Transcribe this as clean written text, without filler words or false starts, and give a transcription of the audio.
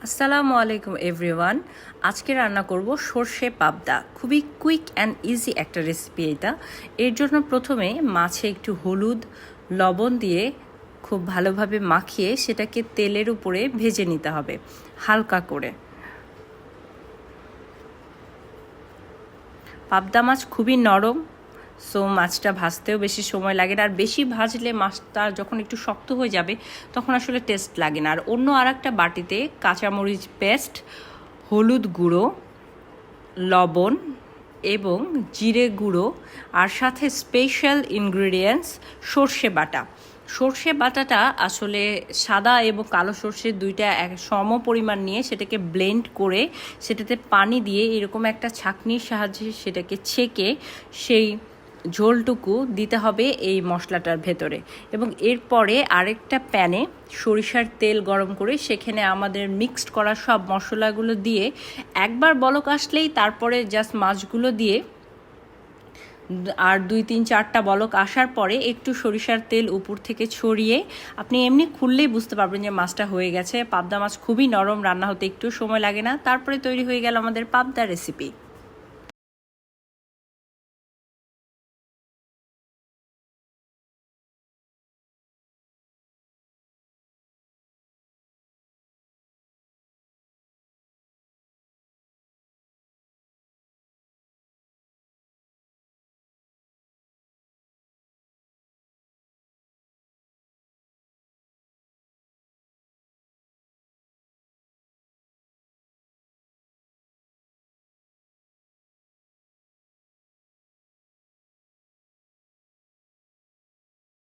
আসসালামু আলাইকুম এভরিওয়ান। আজকে রান্না করব সর্ষে পাবদা। খুবই কুইক অ্যান্ড ইজি একটা রেসিপি এটা। এর জন্য প্রথমে মাছে একটু হলুদ লবণ দিয়ে খুব ভালোভাবে মাখিয়ে সেটাকে তেলের উপরে ভেজে নিতে হবে হালকা করে। পাবদা মাছ খুবই নরম, সো মাছটা ভাজতেও বেশি সময় লাগে না। আর বেশি ভাজলে মাছটা যখন একটু শক্ত হয়ে যাবে তখন আসলে টেস্ট লাগে না। আর অন্য আর একটা বাটিতে কাঁচামরিচ পেস্ট, হলুদ গুঁড়ো, লবণ এবং জিরে গুঁড়ো আর সাথে স্পেশাল ইনগ্রিডিয়েন্টস সর্ষে বাটা। সর্ষে বাটাটা আসলে সাদা এবং কালো সর্ষে দুইটা এক সম পরিমাণ নিয়ে সেটাকে ব্লেন্ড করে সেটাতে পানি দিয়ে এরকম একটা ছাঁকনির সাহায্যে সেটাকে ছেঁকে সেই ঝোলটুকু দিতে হবে এই মশলাটার ভেতরে। এবং এরপরে আরেকটা প্যানে সরিষার তেল গরম করে সেখানে আমাদের মিক্সড করা সব মশলাগুলো দিয়ে একবার বলক আসলেই তারপরে জাস্ট মাছগুলো দিয়ে আর 2-3-4টা বলক আসার পরে একটু সরিষার তেল উপর থেকে ছড়িয়ে আপনি এমনি খুললেই বুঝতে পারবেন যে মাছটা হয়ে গেছে। পাবদা মাছ খুবই নরম, রান্না হতে একটু সময় লাগে না। তারপরে তৈরি হয়ে গেল আমাদের পাবদা রেসিপি।